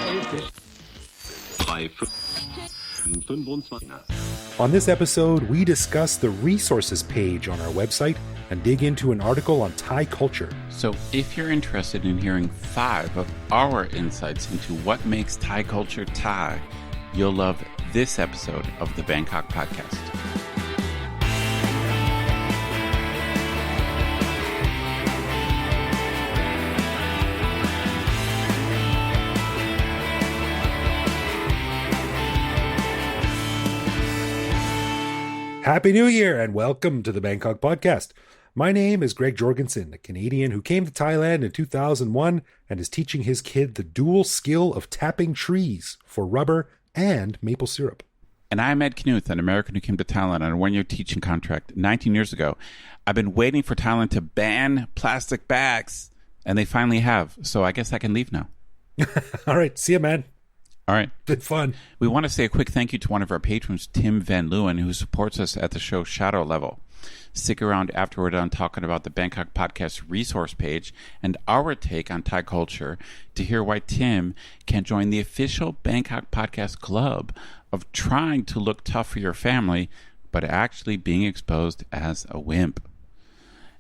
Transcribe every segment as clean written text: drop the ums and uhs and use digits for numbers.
On this episode, we discuss the resources page on our website and dig into an article on Thai culture. So if you're interested in hearing 5 of our insights into what makes Thai culture Thai, you'll love this episode of the Bangkok podcast. Happy New Year and welcome to the Bangkok podcast. My name is Greg Jorgensen, a Canadian who came to Thailand in 2001 and is teaching his kid the dual skill of tapping trees for rubber and maple syrup. And I'm Ed Knuth, an American who came to Thailand on a 1-year teaching contract 19 years ago. I've been waiting for Thailand to ban plastic bags, and they finally have. So I guess I can leave now. All right. See you, man. All right. Good fun. We want to say a quick thank you to one of our patrons, Tim Van Leeuwen, who supports us at the show Shadow Level. Stick around after we're done talking about the Bangkok Podcast resource page and our take on Thai culture to hear why Tim can join the official Bangkok Podcast Club of trying to look tough for your family, but actually being exposed as a wimp.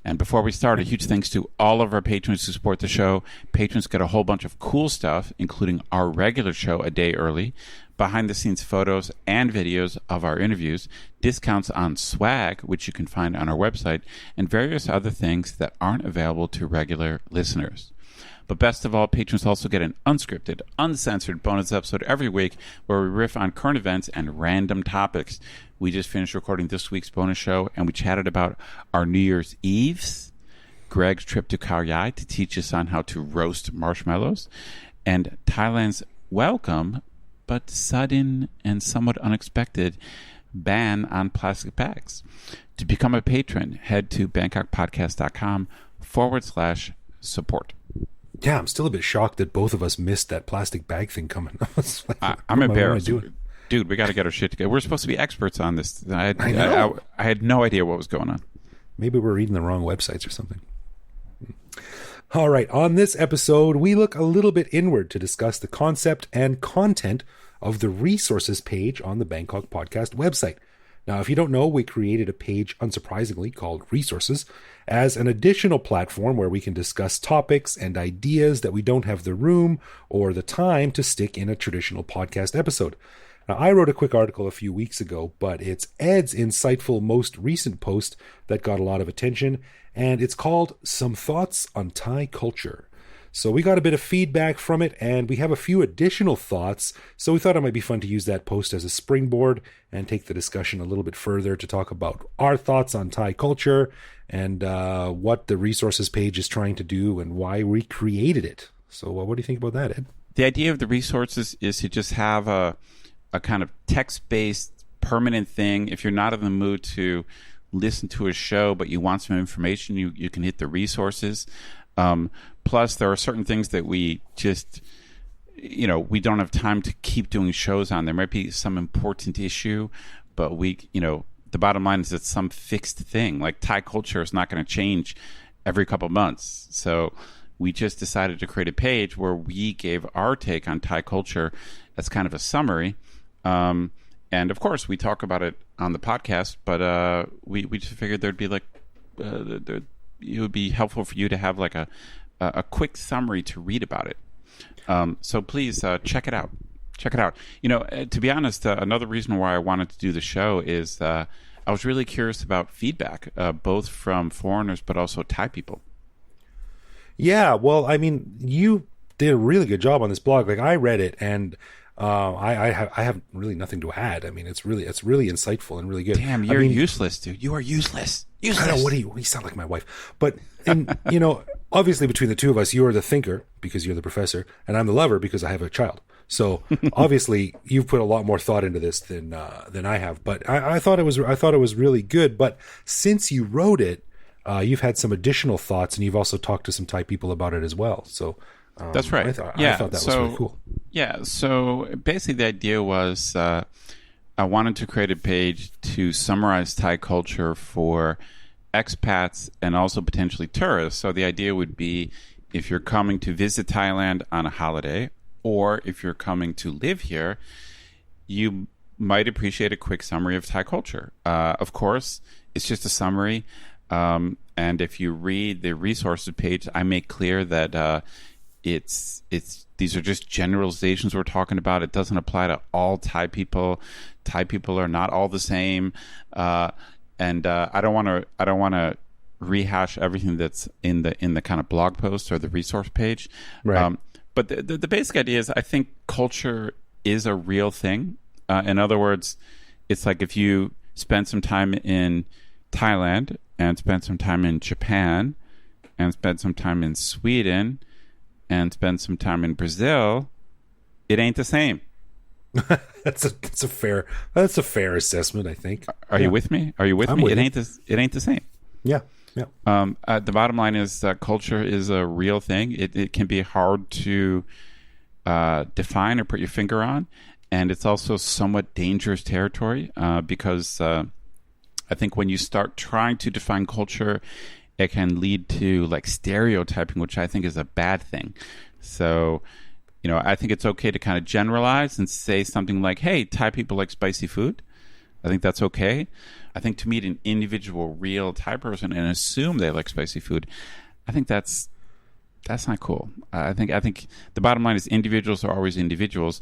And before we start, a huge thanks to all of our patrons who support the show. Patrons get a whole bunch of cool stuff, including our regular show a day early, behind-the-scenes photos and videos of our interviews, discounts on swag, which you can find on our website, and various other things that aren't available to regular listeners. But best of all, patrons also get an unscripted, uncensored bonus episode every week where we riff on current events and random topics. We just finished recording this week's bonus show, and we chatted about our New Year's Eves, Greg's trip to Khao Yai to teach us on how to roast marshmallows, and Thailand's welcome, but sudden and somewhat unexpected, ban on plastic bags. To become a patron, head to bangkokpodcast.com/support. Yeah, I'm still a bit shocked that both of us missed that plastic bag thing coming. I'm embarrassed. Dude, we got to get our shit together. We're supposed to be experts on this. I had no idea what was going on. Maybe we're reading the wrong websites or something. All right, on this episode, we look a little bit inward to discuss the concept and content of the resources page on the Bangkok Podcast website. Now, if you don't know, we created a page, unsurprisingly, called Resources as an additional platform where we can discuss topics and ideas that we don't have the room or the time to stick in a traditional podcast episode. Now, I wrote a quick article a few weeks ago, but it's Ed's insightful most recent post that got a lot of attention, and it's called Some Thoughts on Thai Culture. So we got a bit of feedback from it, and we have a few additional thoughts, so we thought it might be fun to use that post as a springboard and take the discussion a little bit further to talk about our thoughts on Thai culture and what the resources page is trying to do and why we created it. So what do you think about that, Ed? The idea of the resources is to just have a kind of text-based permanent thing. If you're not in the mood to listen to a show, but you want some information, you can hit the resources. Plus, there are certain things that we just, we don't have time to keep doing shows on. There might be some important issue, but the bottom line is it's some fixed thing. Like Thai culture is not going to change every couple months. So we just decided to create a page where we gave our take on Thai culture as kind of a summary. And of course, we talk about it on the podcast, but we just figured there'd be it would be helpful for you to have like a quick summary to read about it. So please check it out. Check it out. To be honest, another reason why I wanted to do the show is I was really curious about feedback, both from foreigners but also Thai people. Yeah, well, I mean, you did a really good job on this blog. Like I read it, and I have really nothing to add. I mean, it's really insightful and really good. Damn, you're useless, dude. You are useless. I know, what do you sound like my wife. But obviously between the two of us, you are the thinker because you're the professor, and I'm the lover because I have a child. So obviously you've put a lot more thought into this than I have. But I thought it was really good. But since you wrote it, you've had some additional thoughts, and you've also talked to some Thai people about it as well. So that's right. I thought that was really cool. Yeah. So basically, the idea was I wanted to create a page to summarize Thai culture for expats and also potentially tourists. So the idea would be if you're coming to visit Thailand on a holiday, or if you're coming to live here, you might appreciate a quick summary of Thai culture. Of course, it's just a summary. And if you read the resources page, I make clear that it's these are just generalizations we're talking about. It doesn't apply to all Thai people. Thai people are not all the same. And I don't want to rehash everything that's in the kind of blog post or the resource page. Right. But the basic idea is I think culture is a real thing. In other words, it's like if you spend some time in Thailand and spend some time in Japan and spend some time in Sweden and spend some time in Brazil, it ain't the same. That's a fair assessment, I think. Are you with me? It ain't the same. Yeah. The bottom line is that culture is a real thing. It can be hard to define or put your finger on, and it's also somewhat dangerous territory because I think when you start trying to define culture, it can lead to like stereotyping, which I think is a bad thing. So, I think it's okay to kind of generalize and say something like, hey, Thai people like spicy food. I think that's okay. I think to meet an individual, real Thai person and assume they like spicy food, I think that's not cool. I think the bottom line is individuals are always individuals,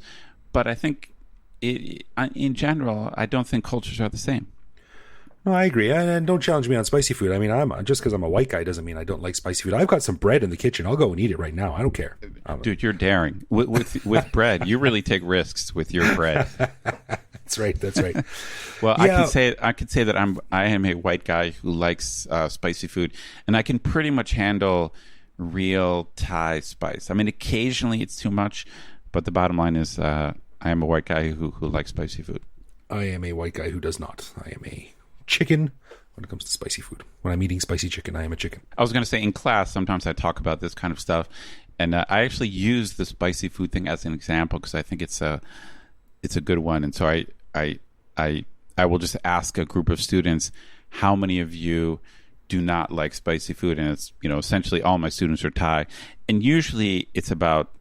but I think in general, I don't think cultures are the same. No, I agree. And don't challenge me on spicy food. I mean, just because I'm a white guy doesn't mean I don't like spicy food. I've got some bread in the kitchen. I'll go and eat it right now. I don't care. Dude, you're daring. With bread, you really take risks with your bread. That's right. Well, yeah. I can say that I am a white guy who likes spicy food, and I can pretty much handle real Thai spice. I mean, occasionally it's too much, but the bottom line is I am a white guy who likes spicy food. I am a white guy who does not. I am a chicken when it comes to spicy food. When I'm eating spicy chicken, I am a chicken. I was going to say in class, sometimes I talk about this kind of stuff, and I actually use the spicy food thing as an example because I think it's a good one. And so I will just ask a group of students, how many of you do not like spicy food? And it's, essentially all my students are Thai, and usually it's about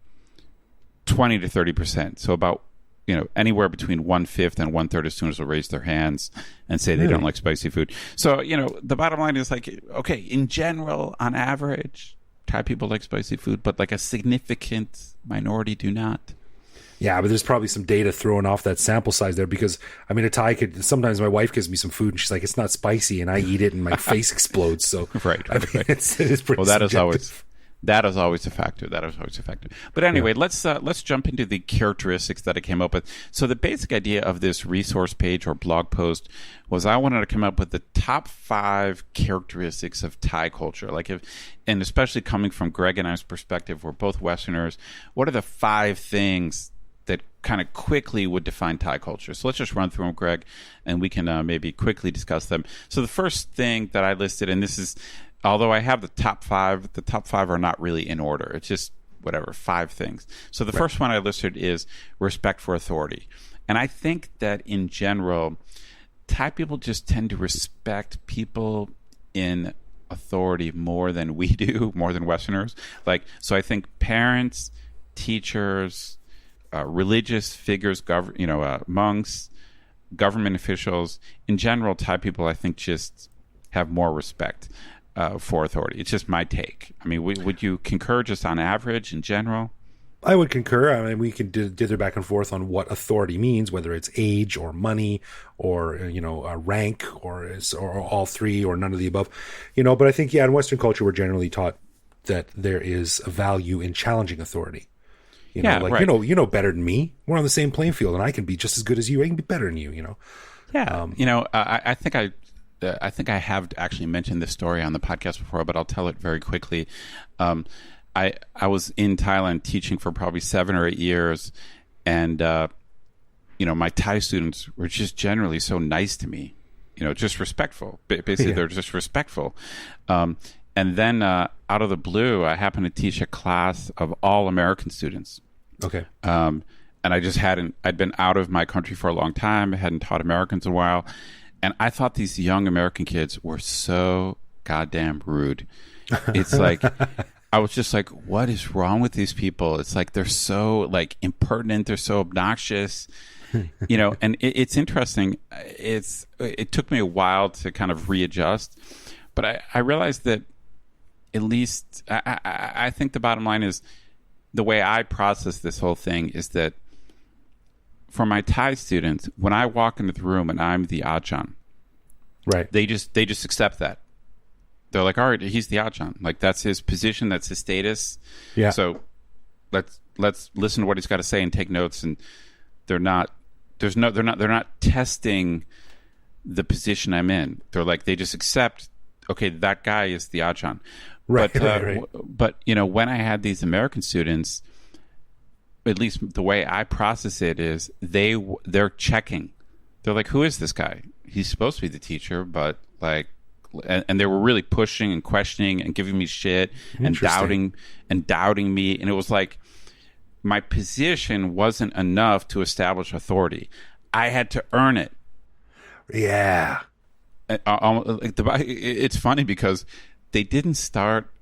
20 to 30%. So about anywhere between 1/5 and 1/3 of students will raise their hands and say they don't like spicy food. So, the bottom line is like, okay, in general, on average, Thai people like spicy food, but like a significant minority do not. Yeah, but there's probably some data thrown off that sample size there because, I mean, sometimes my wife gives me some food and she's like, it's not spicy, and I eat it and my face explodes. So, right. It's pretty subjective. That is always a factor. But anyway, let's jump into the characteristics that I came up with. So the basic idea of this resource page or blog post was I wanted to come up with the top 5 characteristics of Thai culture. And especially coming from Greg and I's perspective, we're both Westerners. What are the 5 things that kind of quickly would define Thai culture? So let's just run through them, Greg, and we can maybe quickly discuss them. So the first thing that I listed, and this is, although I have the top 5 are not really in order. It's just 5 things. So the first one I listed is respect for authority. And I think that in general, Thai people just tend to respect people in authority more than we do, more than Westerners. So I think parents, teachers, religious figures, monks, government officials, in general, Thai people, I think, just have more respect for authority. It's just my take. I mean, would you concur just on average in general? I would concur. I mean, we can dither back and forth on what authority means, whether it's age or money or, a rank or all 3 or none of the above, but I think, in Western culture, we're generally taught that there is a value in challenging authority. Right. You know better than me. We're on the same playing field and I can be just as good as you. I can be better than you, Yeah. I think I have actually mentioned this story on the podcast before, but I'll tell it very quickly. I was in Thailand teaching for probably 7 or 8 years, and my Thai students were just generally so nice to me, just respectful. Basically, They're just respectful. And then out of the blue, I happened to teach a class of all American students. Okay. And I'd been out of my country for a long time. I hadn't taught Americans in a while. And I thought these young American kids were so goddamn rude. It's like I was just like, what is wrong with these people? It's like they're so like impertinent, they're so obnoxious, and it's interesting. It took me a while to kind of readjust, but I realized that at least I think the bottom line is the way I process this whole thing is that for my Thai students, when I walk into the room and I'm the Ajahn, right, they just accept that. They're like, all right, he's the Ajahn. Like that's his position, that's his status. Yeah. So let's listen to what he's got to say and take notes. And they're not testing the position I'm in. They're like, they just accept, okay, that guy is the Ajahn. Right. Right. But when I had these American students, at least the way I process it is they're checking. They're like, who is this guy? He's supposed to be the teacher, but like, and they were really pushing and questioning and giving me shit and doubting me. And it was like my position wasn't enough to establish authority. I had to earn it. Yeah. It's funny because they didn't start.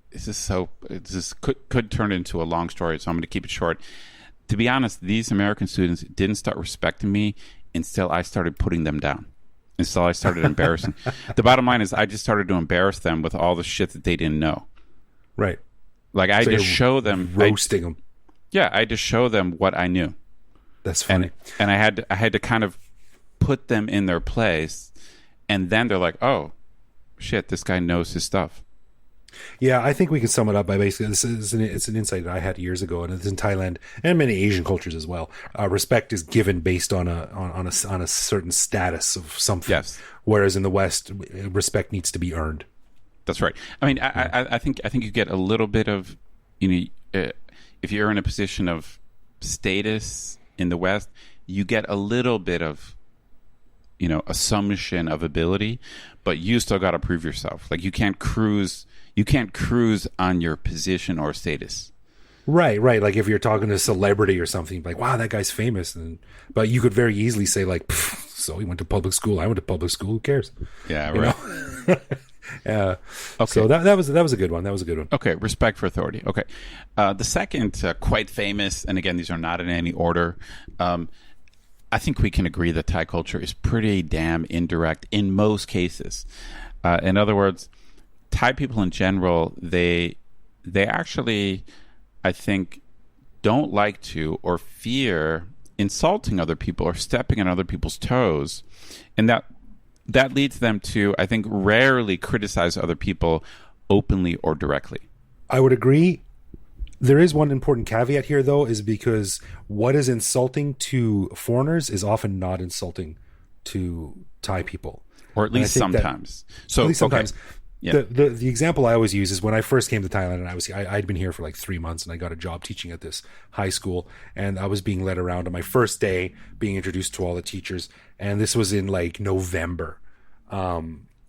This could turn into a long story, so I'm going to keep it short. To be honest, these American students didn't start respecting me until I started putting them down. Until I started embarrassing. The bottom line is I just started to embarrass them with all the shit that they didn't know. Right. Like I just show them roasting them. Yeah, I just show them what I knew. That's funny. And I had to kind of put them in their place, and then they're like, "Oh, shit, this guy knows his stuff." Yeah, I think we can sum it up by basically it's an insight that I had years ago, and it's in Thailand and many Asian cultures as well. Respect is given based on a certain status of something. Yes. Whereas in the West, respect needs to be earned. That's right. I mean, I think you get a little bit of if you're in a position of status in the West, you get a little bit of assumption of ability, but you still got to prove yourself. Like you can't cruise on your position or status. Right. Like if you're talking to a celebrity or something, like, wow, that guy's famous. But you could very easily say like, so he went to public school. I went to public school. Who cares? Yeah. Right. Okay. So that was a good one. That was a good one. Okay. Respect for authority. Okay. The second, quite famous, and again, these are not in any order. I think we can agree that Thai culture is pretty damn indirect in most cases. In other words, Thai people in general, they actually, I think, don't like to or fear insulting other people or stepping on other people's toes. And that leads them to, I think, rarely criticize other people openly or directly. I would agree. There is one important caveat here, though, is because what is insulting to foreigners is often not insulting to Thai people. Or at least sometimes. At least sometimes. Okay. Yeah. The example I always use is when I first came to Thailand, and I'd been here for like 3 months, and I got a job teaching at this high school, and I was being led around on my first day, being introduced to all the teachers, and this was in like November.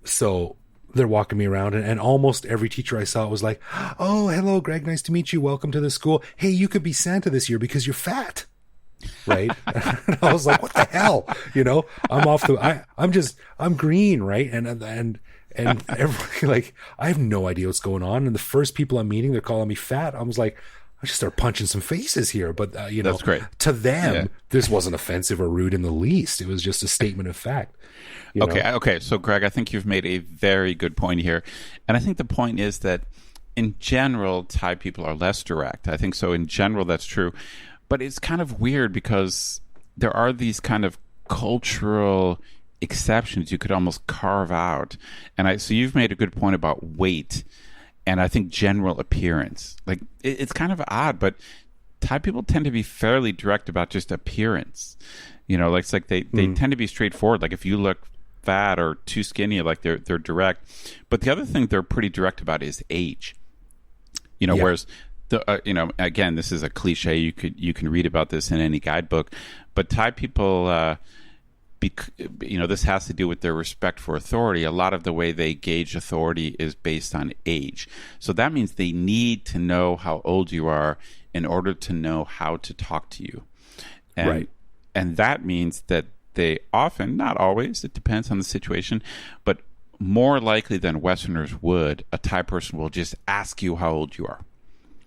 So they're walking me around, and almost every teacher I saw was like, "Oh, hello, Greg, nice to meet you. Welcome to the school. Hey, you could be Santa this year because you're fat." Right. And I was like, what the hell? I'm green, right? And everybody, like, I have no idea what's going on. And the first people I'm meeting, they're calling me fat. I was like, I just start punching some faces here. But, that's great. To them, this wasn't offensive or rude in the least. It was just a statement of fact. Okay. So, Greg, I think you've made a very good point here. And I think the point is that in general, Thai people are less direct. I think so. In general, that's true. But it's kind of weird because there are these kind of cultural exceptions you could almost carve out. And so you've made a good point about weight and I think general appearance. Like it's kind of odd, but Thai people tend to be fairly direct about just appearance. It's like they tend to be straightforward. Like if you look fat or too skinny, like they're direct. But the other thing they're pretty direct about is age. Whereas again, this is a cliche. You can read about this in any guidebook, but Thai people, this has to do with their respect for authority. A lot of the way they gauge authority is based on age. So that means they need to know how old you are in order to know how to talk to you. Right. And that means that they often, not always, it depends on the situation, but more likely than Westerners would, a Thai person will just ask you how old you are.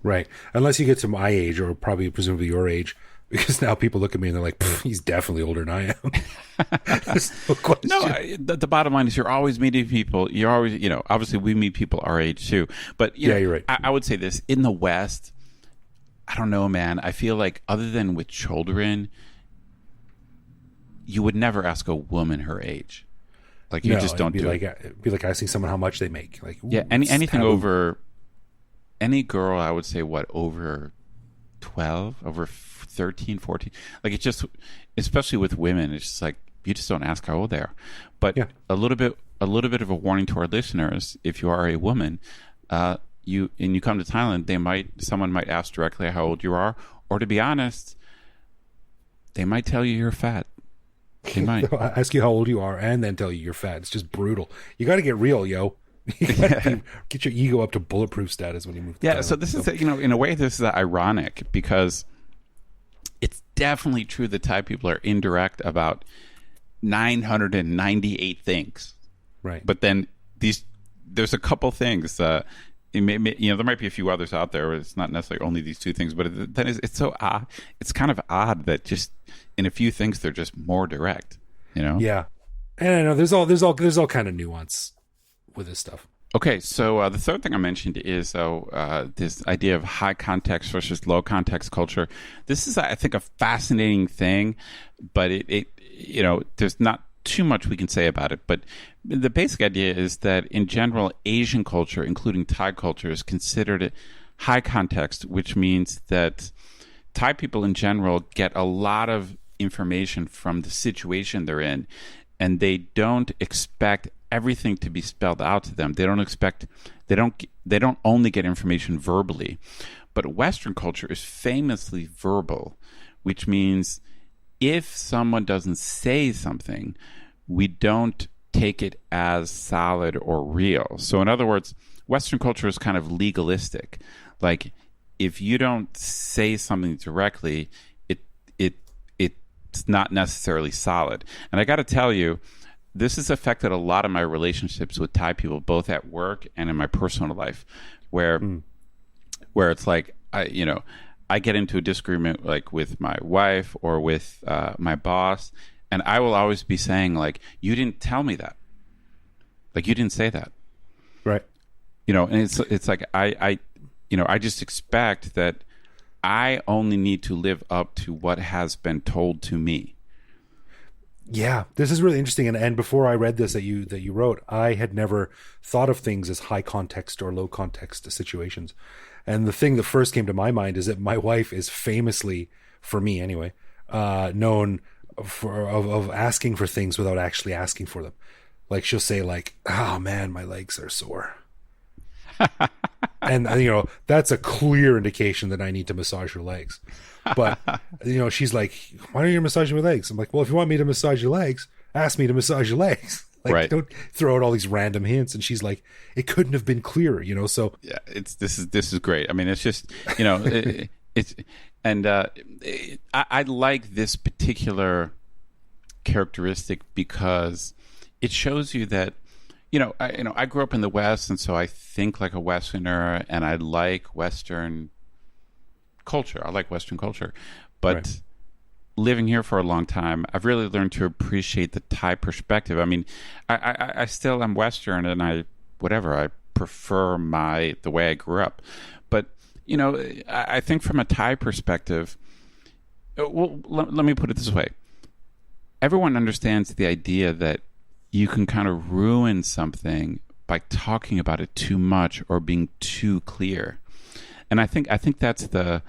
Right. Unless you get to my age, or probably presumably your age, because now people look at me and they're like, he's definitely older than I am. There's no question. No, the bottom line is you're always meeting people. You're always, obviously we meet people our age too. But, you're right. I would say this. In the West, I don't know, man. I feel like other than with children, you would never ask a woman her age. Like, you just don't do it. It'd be like asking someone how much they make. Like, yeah, anything over, any girl, I would say, over 12, over 13, 14. Like, it's just, especially with women, it's just like, you just don't ask how old they are. But a little bit of a warning to our listeners: if you are a woman, you come to Thailand, someone might ask directly how old you are, or to be honest, they might tell you you're fat. They might ask you how old you are and then tell you you're fat. It's just brutal. You got to get real, yo. You gotta get your ego up to bulletproof status when you move to Thailand. So this is, in a way, this is ironic, because it's definitely true that Thai people are indirect about 998 things. Right. But then there's a couple things. There might be a few others out there. It's not necessarily only these two things, but then it's so odd. It's kind of odd that just in a few things they're just more direct. Yeah, and I know there's all kind of nuance with this stuff. Okay, so the third thing I mentioned is this idea of high context versus low context culture. This is, I think, a fascinating thing, but it there's not too much we can say about it. But the basic idea is that in general, Asian culture, including Thai culture, is considered high context, which means that Thai people in general get a lot of information from the situation they're in, and they don't expect everything to be spelled out to them. They don't only get information verbally. But Western culture is famously verbal, which means if someone doesn't say something, we don't take it as solid or real. So in other words, Western culture is kind of legalistic. Like, if you don't say something directly, it's not necessarily solid. And I got to tell you, this has affected a lot of my relationships with Thai people, both at work and in my personal life, where it's like, I get into a disagreement, like with my wife or with my boss, and I will always be saying, like, you didn't tell me that. Like, you didn't say that. Right. And it's like, I just expect that I only need to live up to what has been told to me. Yeah, this is really interesting. And before I read this that you wrote, I had never thought of things as high context or low context situations. And the thing that first came to my mind is that my wife is famously, for me anyway, known of asking for things without actually asking for them. Like, she'll say, like, "Oh man, my legs are sore." And that's a clear indication that I need to massage her legs. But she's like, "Why don't you massage my legs?" I'm like, "Well, if you want me to massage your legs, ask me to massage your legs." Like, right. Don't throw out all these random hints. And she's like, "It couldn't have been clearer," So yeah, this is great. I mean, it's just I like this particular characteristic because it shows you that I grew up in the West, and so I think like a Westerner, and I like Western culture. I like Western culture, but right. Living here for a long time, I've really learned to appreciate the Thai perspective. I mean, I still am Western, and I prefer the way I grew up. But I think from a Thai perspective, well, let me put it this way: everyone understands the idea that you can kind of ruin something by talking about it too much or being too clear. And I think that's the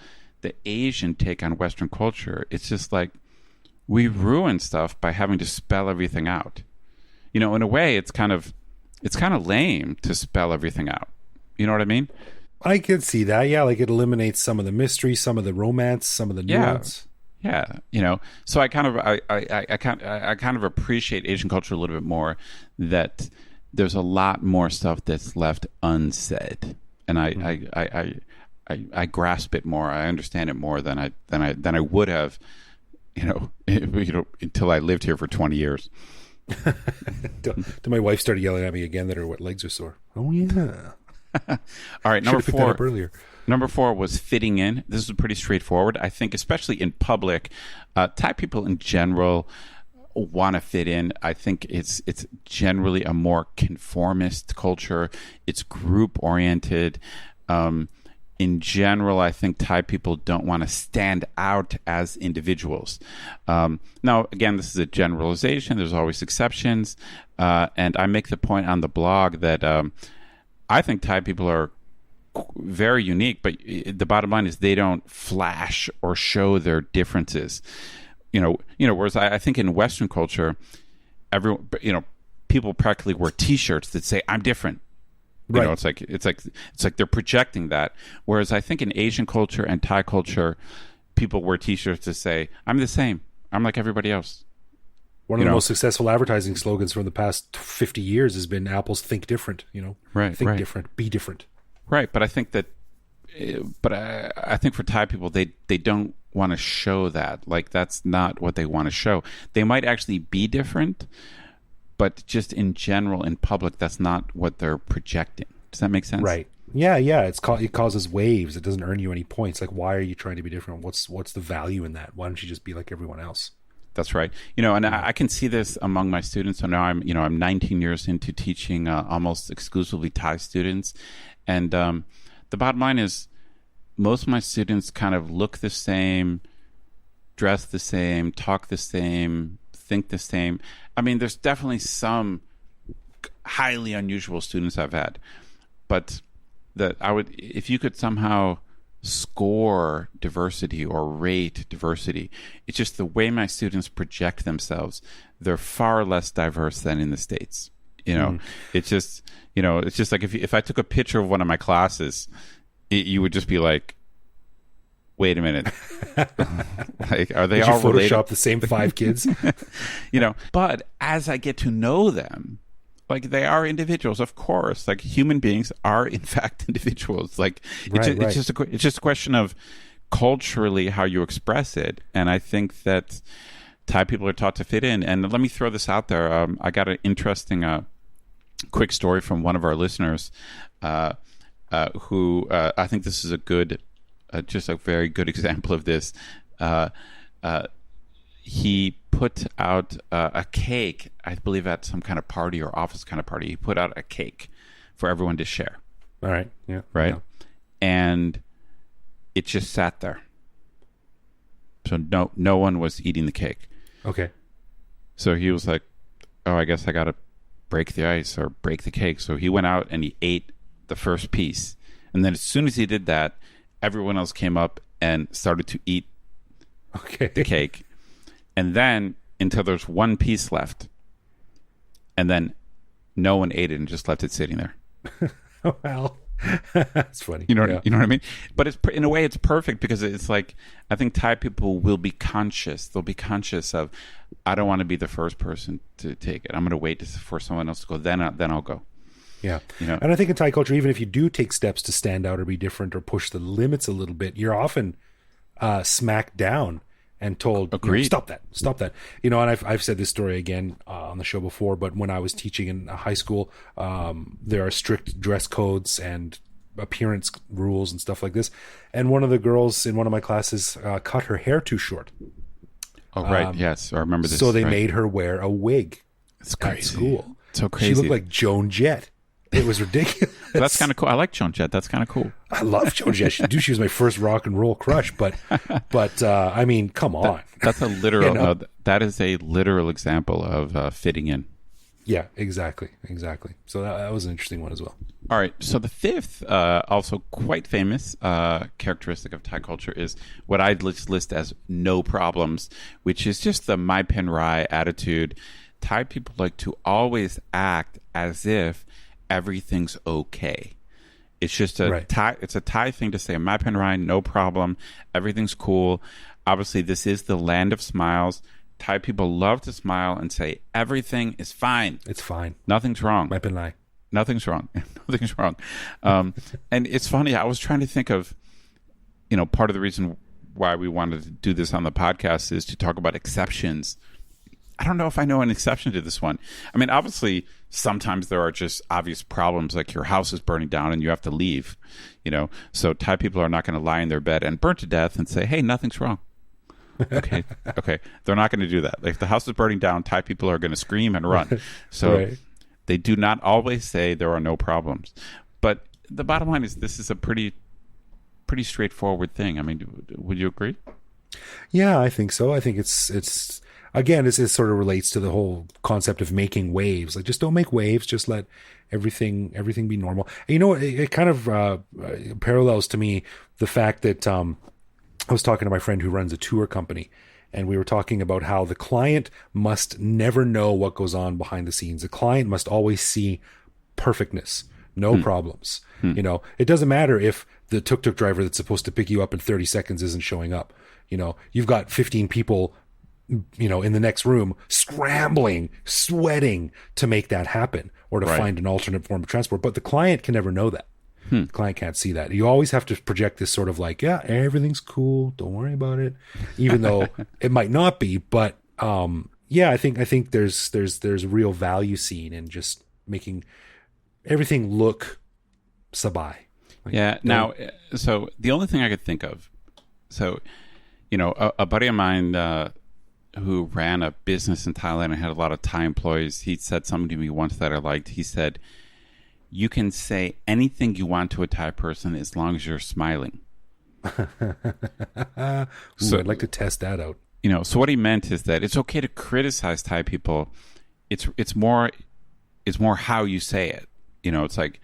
Asian take on Western culture. It's just like we ruin stuff by having to spell everything out. In a way, it's kind of lame to spell everything out. You know what I mean? I could see that. Yeah, like it eliminates some of the mystery, some of the romance, some of the nuance. Yeah, so I kind of appreciate Asian culture a little bit more, that there's a lot more stuff that's left unsaid, and I grasp it more. I understand it more than I would have, until I lived here for 20 years. Till my wife started yelling at me again that her legs are sore. Oh yeah. All right, Should have picked that up earlier. Number 4 was fitting in. This is pretty straightforward. I think, especially in public, Thai people in general want to fit in. I think it's generally a more conformist culture. It's group oriented. In general, I think Thai people don't want to stand out as individuals. Now, again, this is a generalization. There's always exceptions. And I make the point on the blog that I think Thai people are very unique, but the bottom line is they don't flash or show their differences. Whereas I think in Western culture, everyone, people practically wear T-shirts that say "I'm different." Right. It's like they're projecting that. Whereas I think in Asian culture and Thai culture, people wear T-shirts to say, "I'm the same. I'm like everybody else." One of the most successful advertising slogans from the past 50 years has been Apple's "Think different." Right. Think different, be different. Right, but I think that, I think for Thai people, they don't want to show that. Like, that's not what they want to show. They might actually be different, but just in general, in public, that's not what they're projecting. Does that make sense? Right. Yeah. It causes waves. It doesn't earn you any points. Like, why are you trying to be different? What's the value in that? Why don't you just be like everyone else? That's right. And I can see this among my students. So now I'm 19 years into teaching almost exclusively Thai students. And the bottom line is most of my students kind of look the same, dress the same, talk the same, think the same. I mean, there's definitely some highly unusual students I've had. But if you could somehow score diversity or rate diversity, it's just the way my students project themselves. They're far less diverse than in the States. It's just like if I took a picture of one of my classes, you would just be like, wait a minute. Like, are they Did all you Photoshop related? the same 5 kids? But as I get to know them, like, they are individuals, of course. Like, human beings are in fact individuals. Like, it's just a question of culturally how you express it. And I think that Thai people are taught to fit in. And let me throw this out there. I got an interesting quick story from one of our listeners who I think this is a good, just a very good example of this. He put out a cake, I believe at some kind of party or office kind of party. He put out a cake for everyone to share. All right. Yeah. Right. Yeah. And it just sat there. So no one was eating the cake. Okay. So he was like, oh, I guess I got to break the ice or break the cake. So he went out and he ate the first piece. And then as soon as he did that, everyone else came up and started to eat the cake. And then until there's one piece left. And then no one ate it and just left it sitting there. Well, that's funny. You know what I mean? But it's in a way it's perfect because it's like, I think Thai people will be conscious. They'll be conscious of, I don't want to be the first person to take it. I'm going to wait for someone else to go. Then I'll go. Yeah. And I think in Thai culture, even if you do take steps to stand out or be different or push the limits a little bit, you're often smacked down and told, stop that. And I've said this story again on the show before, but when I was teaching in high school, there are strict dress codes and appearance rules and stuff like this. And one of the girls in one of my classes cut her hair too short. Oh, right. Yes. I remember this. So they made her wear a wig at school. So crazy. She looked like Joan Jett. It was ridiculous. That's kind of cool. I like Joan Jett. That's kind of cool. I love Joan Jett. She was my first rock and roll crush. But I mean, come on. That's a literal. That is a literal example of fitting in. Yeah, exactly. So that was an interesting one as well. All right. So the fifth, also quite famous characteristic of Thai culture is what I'd list as no problems, which is just the Mai Pen Rai attitude. Thai people like to always act as if everything's okay. It's just it's a Thai thing to say, Mai Pen Rai, no problem, everything's cool. Obviously, this is the land of smiles. Thai people love to smile and say, everything is fine. It's fine. Nothing's wrong. Mai Pen Rai. Nothing's wrong. Nothing's wrong. And it's funny, I was trying to think of, part of the reason why we wanted to do this on the podcast is to talk about exceptions. I don't know if I know an exception to this one. I mean, obviously, sometimes there are just obvious problems, like your house is burning down and you have to leave, So Thai people are not going to lie in their bed and burn to death and say, hey, nothing's wrong. Okay. They're not going to do that. Like, if the house is burning down, Thai people are going to scream and run. So they do not always say there are no problems. But the bottom line is this is a pretty straightforward thing. I mean, would you agree? Yeah, I think so. I think it's again, it sort of relates to the whole concept of making waves. Like, just don't make waves. Just let everything be normal. And it kind of parallels to me the fact that I was talking to my friend who runs a tour company, and we were talking about how the client must never know what goes on behind the scenes. The client must always see perfectness, no problems. It doesn't matter if the tuk-tuk driver that's supposed to pick you up in 30 seconds isn't showing up. You've got 15 people, in the next room scrambling, sweating to make that happen or to find an alternate form of transport. But the client can never know that. The client can't see that. You always have to project this sort of like, yeah, everything's cool. Don't worry about it. Even though it might not be. But I think there's real value seen in just making everything look sabai. Now, so the only thing I could think of, a buddy of mine who ran a business in Thailand and had a lot of Thai employees, he said something to me once that I liked. He said, you can say anything you want to a Thai person as long as you're smiling. So I'd like to test that out. So what he meant is that it's okay to criticize Thai people. It's more how you say it. It's like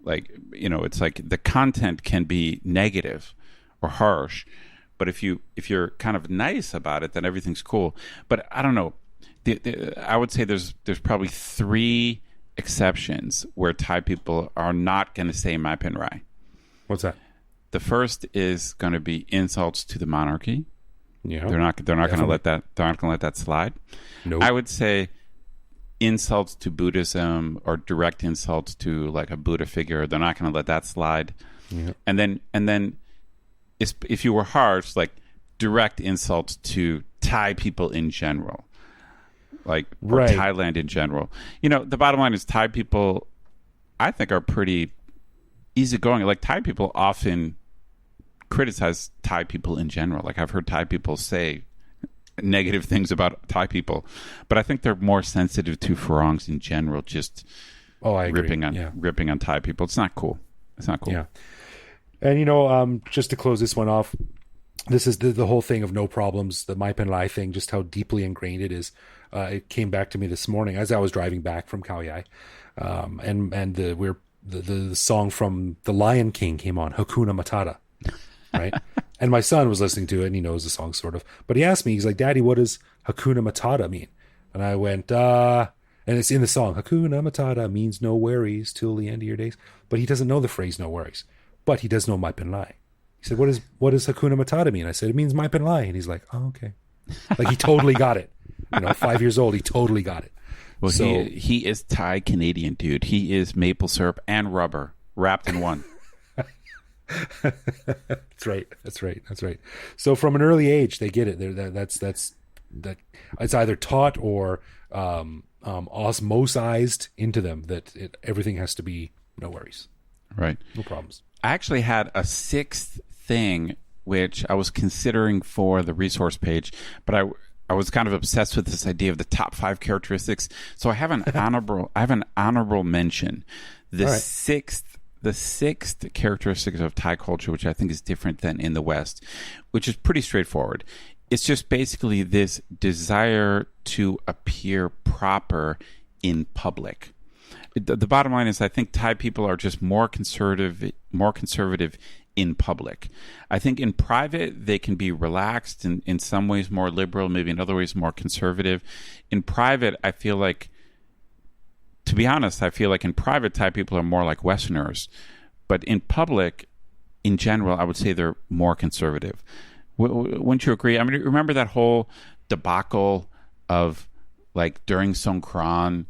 the content can be negative or harsh, but if you're kind of nice about it, then everything's cool. But I don't know. I would say there's probably 3 exceptions where Thai people are not going to say "mai pen rai." What's that? The first is going to be insults to the monarchy. Yeah, they're not going to let that. They're not going to let that slide. Nope. I would say insults to Buddhism or direct insults to like a Buddha figure. They're not going to let that slide. Yeah. And then if you were harsh, like direct insults to Thai people in general. Or Thailand in general. The bottom line is Thai people, I think, are pretty easygoing. Like, Thai people often criticize Thai people in general. Like, I've heard Thai people say negative things about Thai people, but I think they're more sensitive to farangs in general. Just I agree. ripping on Thai people. It's not cool. Yeah. And just to close this one off, this is the whole thing of no problems, the Mai Pen Lai thing, just how deeply ingrained it is. It came back to me this morning as I was driving back from Khao Yai, and the song from The Lion King came on, Hakuna Matata, right? And my son was listening to it, and he knows the song sort of. But he asked me, he's like, "Daddy, what does Hakuna Matata mean?" And I went, and it's in the song, Hakuna Matata means no worries till the end of your days. But he doesn't know the phrase no worries. But he does know Mai Pen Lai. He said, what does Hakuna Matata mean? I said, it means Mai Pen Lai. And he's like, oh, okay. Like, he totally got it. 5 years old, he totally got it. Well, so, he is Thai Canadian, dude. He is maple syrup and rubber wrapped in one. That's right. So from an early age, they get it. That's it's either taught or osmosized into them that everything has to be no worries. Right. No problems. I actually had a 6th thing which I was considering for the resource page, but I was kind of obsessed with this idea of the top 5 characteristics. So I have an honorable mention. The sixth characteristic of Thai culture, which I think is different than in the West, which is pretty straightforward. It's just basically this desire to appear proper in public. The bottom line is, I think Thai people are just more conservative in public. I think in private, they can be relaxed and in some ways more liberal, maybe in other ways more conservative. In private, I feel like, to be honest, in private, Thai people are more like Westerners. But in public, in general, I would say they're more conservative. Wouldn't you agree? I mean, remember that whole debacle of, like, during Songkran,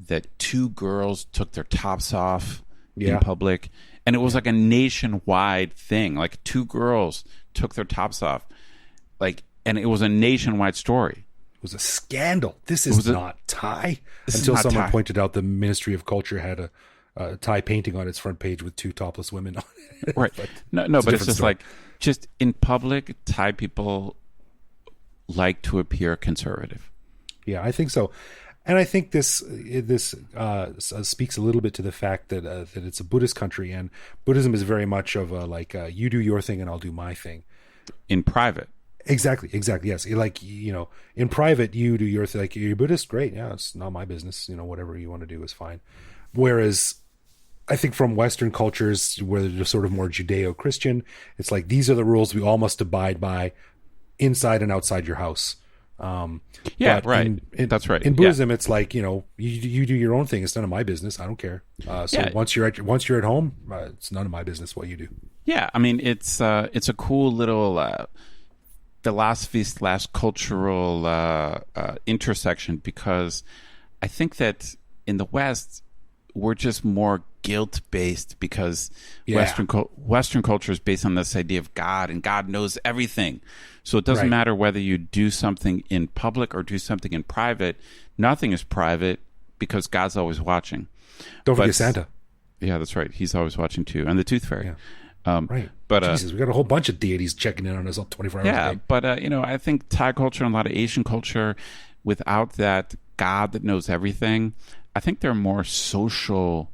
that 2 girls took their tops off in public, and it was like a nationwide thing. Like, 2 girls took their tops off, like, and it was a nationwide story. was a scandal. This is not Thai. Until someone Thai. pointed out the Ministry of Culture had a Thai painting on its front page with 2 topless women on it. Right. But but it's just story. Like, just in public, Thai people like to appear conservative. Yeah, I think so. And I think this speaks a little bit to the fact that it's a Buddhist country, and Buddhism is very much of you do your thing and I'll do my thing. In private. Exactly. Yes. Like, in private, you do your thing. Like, you're Buddhist, great. Yeah, it's not my business. Whatever you want to do is fine. Whereas I think from Western cultures where they're sort of more Judeo-Christian, it's like, these are the rules we all must abide by inside and outside your house. Right. That's right. In Buddhism, it's like, you do your own thing. It's none of my business. I don't care. Once you're at home, it's none of my business what you do. Yeah. I mean, it's a cool little philosophy/cultural intersection, because I think that in the West, we're just more guilt-based, because Western culture is based on this idea of God, and God knows everything. So it doesn't matter whether you do something in public or do something in private. Nothing is private because God's always watching. Don't forget Santa. Yeah, that's right. He's always watching too. And the Tooth Fairy. Yeah. Right. But Jesus, we got a whole bunch of deities checking in on us all 24 hours a day. Yeah, but I think Thai culture and a lot of Asian culture, without that God that knows everything, I think they're more social.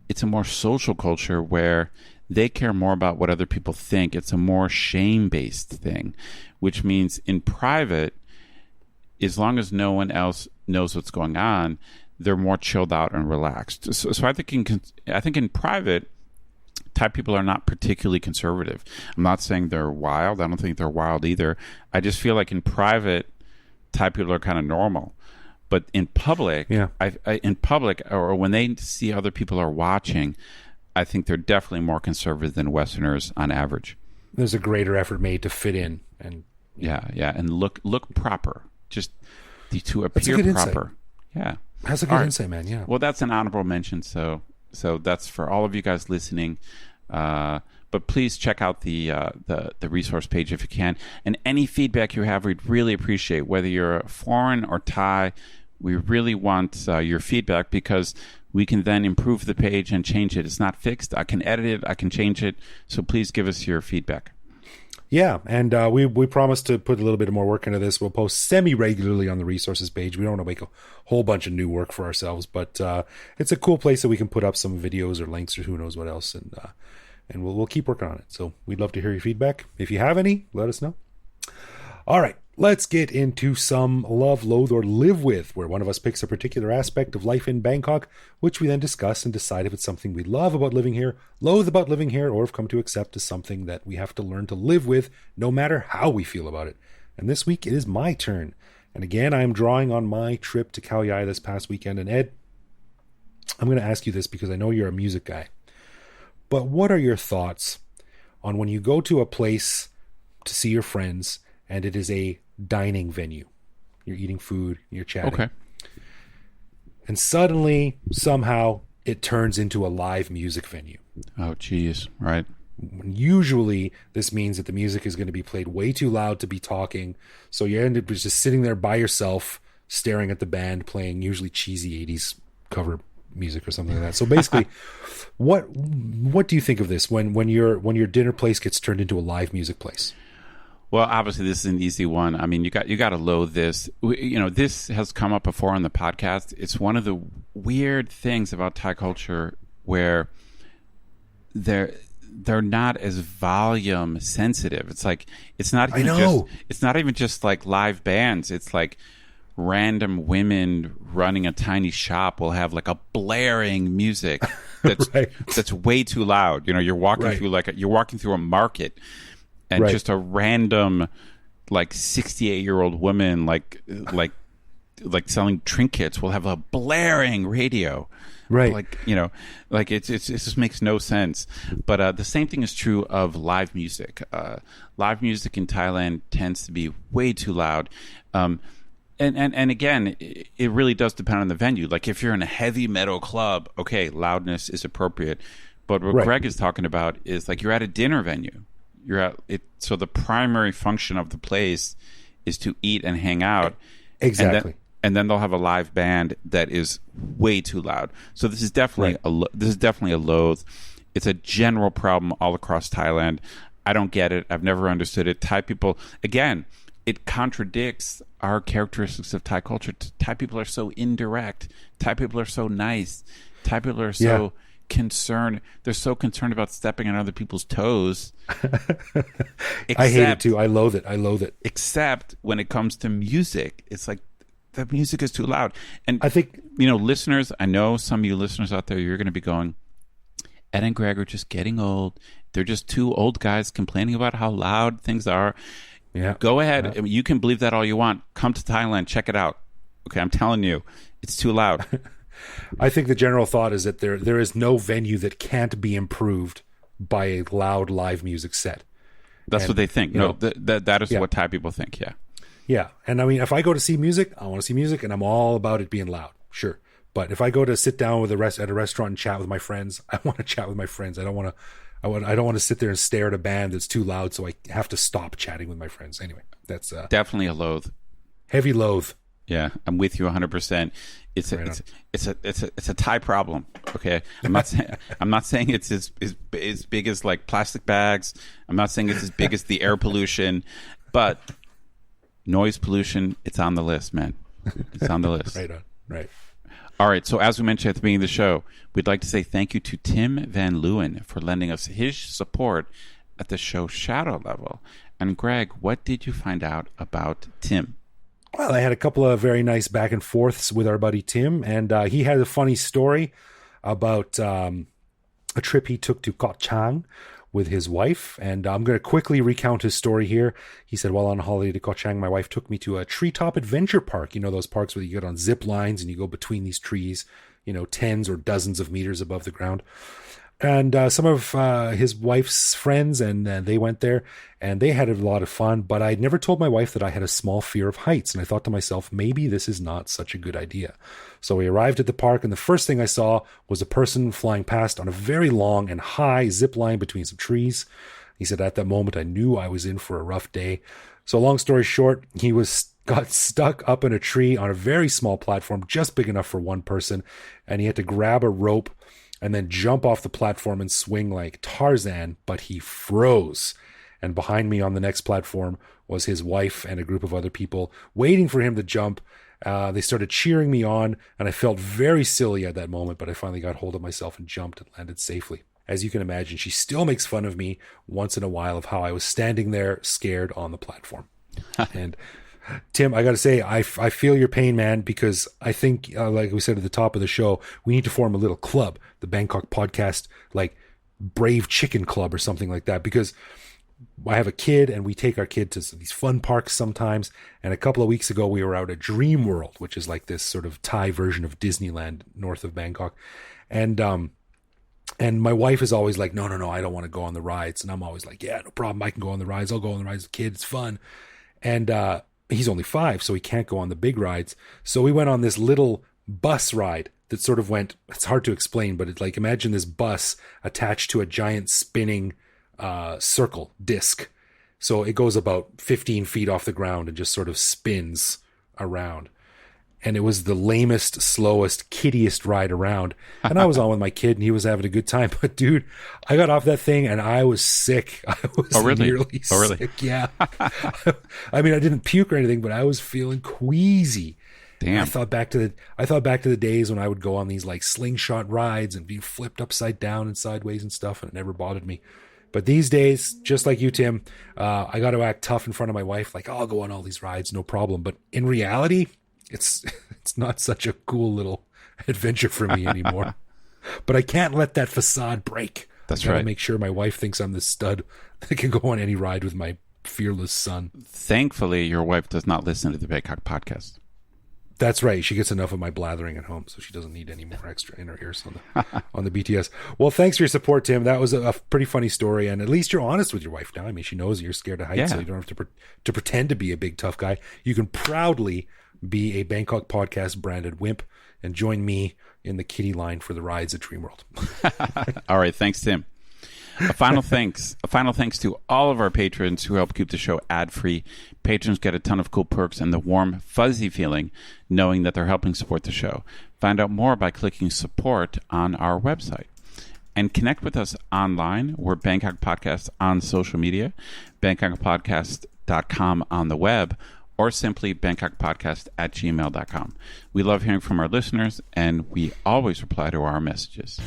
It's a more social culture where they care more about what other people think. It's a more shame-based thing, which means in private, as long as no one else knows what's going on, they're more chilled out and relaxed. So I think in private, Thai people are not particularly conservative. I'm not saying they're wild. I don't think they're wild either. I just feel like in private, Thai people are kind of normal. But in public, or when they see other people are watching, I think they're definitely more conservative than Westerners on average. There's a greater effort made to fit in, and and look proper, just to appear proper. Yeah, that's a good insight, man. Yeah. Well, that's an honorable mention. So that's for all of you guys listening. But please check out the resource page if you can, and any feedback you have, we'd really appreciate. Whether you're foreign or Thai, we really want your feedback, because we can then improve the page and change it. It's not fixed. I can edit it. I can change it. So please give us your feedback. Yeah, and we promise to put a little bit more work into this. We'll post semi-regularly on the resources page. We don't want to make a whole bunch of new work for ourselves, but it's a cool place that we can put up some videos or links or who knows what else, and we'll keep working on it. So we'd love to hear your feedback. If you have any, let us know. All right. Let's get into some love, loathe, or live with, where one of us picks a particular aspect of life in Bangkok, which we then discuss and decide if it's something we love about living here, loathe about living here, or have come to accept as something that we have to learn to live with, no matter how we feel about it. And this week, it is my turn. And again, I am drawing on my trip to Khao Yai this past weekend. And Ed, I'm going to ask you this because I know you're a music guy. But what are your thoughts on when you go to a place to see your friends and it is a dining venue? You're eating food, you're chatting. Okay. And suddenly, somehow, it turns into a live music venue. Oh, geez. Right. Usually, this means that the music is going to be played way too loud to be talking. So you end up just sitting there by yourself, staring at the band playing usually cheesy 80s cover music or something like that. So basically, what do you think of this when your dinner place gets turned into a live music place? Well, obviously, this is an easy one. I mean, you got to loathe this. This has come up before on the podcast. It's one of the weird things about Thai culture where they're not as volume sensitive. It's like it's not even just like live bands. It's like random women running a tiny shop will have like a blaring music that's that's way too loud. You're walking through you're walking through a market. And just a random, 68-year-old woman, like selling trinkets, will have a blaring radio, right? It just makes no sense. But the same thing is true of live music. Live music in Thailand tends to be way too loud, and again, it really does depend on the venue. Like if you're in a heavy metal club, okay, loudness is appropriate. But what Greg is talking about is like you're at a dinner venue. You're at it, so the primary function of the place is to eat and hang out, Exactly. And then they'll have a live band that is way too loud. So this is definitely a loathe. It's a general problem all across Thailand. I don't get it. I've never understood it. Thai people, again, it contradicts our characteristics of Thai culture. Thai people are so indirect. Thai people are so nice. Thai people are so concerned. They're so concerned about stepping on other people's toes. I hate it too. I loathe it. Except when it comes to music, it's like, the music is too loud. And I think, listeners, I know some of you listeners out there, you're going to be going, Ed and Greg are just getting old. They're just two old guys complaining about how loud things are. Yeah. Go ahead. I mean, you can believe that all you want. Come to Thailand. Check it out. Okay, I'm telling you, it's too loud. I think the general thought is that there is no venue that can't be improved by a loud live music set. That's what they think. That is what Thai people think, yeah. Yeah, and I mean, if I go to see music, I want to see music, and I'm all about it being loud, sure. But if I go to sit down at a restaurant and chat with my friends, I want to chat with my friends. I don't want to sit there and stare at a band that's too loud, so I have to stop chatting with my friends. Anyway, that's definitely a loathe. Heavy loathe. Yeah, I'm with you 100%. It's a Thai problem. Okay, I'm not saying it's as big as like plastic bags. I'm not saying it's as big as the air pollution, but noise pollution, it's on the list, man. It's on the list. Right on. Right. All right. So as we mentioned at the beginning of the show, we'd like to say thank you to Tim Van Leeuwen for lending us his support at the show Shadow Level. And Greg, what did you find out about Tim? Well, I had a couple of very nice back and forths with our buddy Tim, and he had a funny story about a trip he took to Koh Chang with his wife, and I'm going to quickly recount his story here. He said, while on holiday to Koh Chang, my wife took me to a treetop adventure park. You know, those parks where you get on zip lines and you go between these trees, tens or dozens of meters above the ground. And some of his wife's friends, and they went there, and they had a lot of fun. But I'd never told my wife that I had a small fear of heights. And I thought to myself, maybe this is not such a good idea. So we arrived at the park, and the first thing I saw was a person flying past on a very long and high zip line between some trees. He said, at that moment, I knew I was in for a rough day. So long story short, he got stuck up in a tree on a very small platform, just big enough for one person. And he had to grab a rope and then jump off the platform and swing like Tarzan, but he froze. And behind me on the next platform was his wife and a group of other people waiting for him to jump. They started cheering me on, and I felt very silly at that moment, but I finally got hold of myself and jumped and landed safely. As you can imagine, she still makes fun of me once in a while of how I was standing there scared on the platform. And Tim, I got to say, I feel your pain, man, because I think, like we said at the top of the show, we need to form a little club, the Bangkok Podcast, like Brave Chicken Club or something like that, because I have a kid and we take our kid to these fun parks sometimes. And a couple of weeks ago, we were out at Dream World, which is like this sort of Thai version of Disneyland north of Bangkok. And my wife is always like, no, I don't want to go on the rides. And I'm always like, yeah, no problem. I can go on the rides. I'll go on the rides with the kid. It's fun. And, he's only 5, so he can't go on the big rides. So we went on this little bus ride that sort of went, it's hard to explain, but it's like, imagine this bus attached to a giant spinning circle disc. So it goes about 15 feet off the ground and just sort of spins around. And it was the lamest, slowest, kiddiest ride around. And I was on with my kid and he was having a good time. But dude, I got off that thing and I was sick. I was nearly sick. Yeah. I mean, I didn't puke or anything, but I was feeling queasy. Damn. I thought back to the days when I would go on these like slingshot rides and be flipped upside down and sideways and stuff, and it never bothered me. But these days, just like you, Tim, I got to act tough in front of my wife. Like, oh, I'll go on all these rides, no problem. But in reality, it's not such a cool little adventure for me anymore. But I can't let that facade break. That's right. Gotta make sure my wife thinks I'm the stud that can go on any ride with my fearless son. Thankfully, your wife does not listen to the Bangkok podcast. That's right. She gets enough of my blathering at home, so she doesn't need any more extra in her ears on the BTS. Well, thanks for your support, Tim. That was a pretty funny story, and at least you're honest with your wife now. I mean, she knows you're scared of heights, so you don't have to pretend to be a big tough guy. You can proudly be a Bangkok Podcast branded wimp and join me in the kiddie line for the rides at Dream World. All right. Thanks, Tim. A final thanks to all of our patrons who help keep the show ad-free. Patrons get a ton of cool perks and the warm, fuzzy feeling knowing that they're helping support the show. Find out more by clicking support on our website. And connect with us online. We're Bangkok Podcast on social media, bangkokpodcast.com on the web, or simply bangkokpodcast@gmail.com. We love hearing from our listeners, and we always reply to our messages.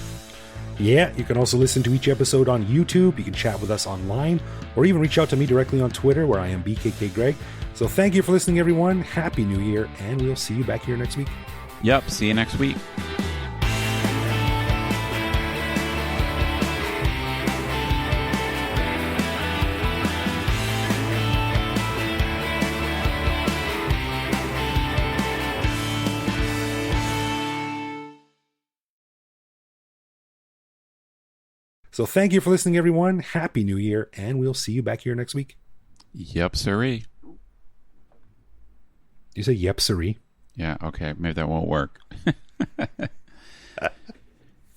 Yeah, you can also listen to each episode on YouTube. You can chat with us online, or even reach out to me directly on Twitter, where I am BKK Greg. So thank you for listening, everyone. Happy New Year, and we'll see you back here next week. Yep, see you next week. So thank you for listening, everyone. Happy New Year, and we'll see you back here next week. Yep, sirree. You say yep, sirree? Yeah, okay. Maybe that won't work.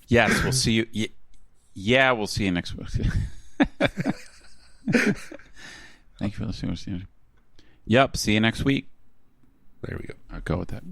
Yes, we'll see you. Yeah, we'll see you next week. Thank you for listening. Yep, see you next week. There we go. I'll go with that.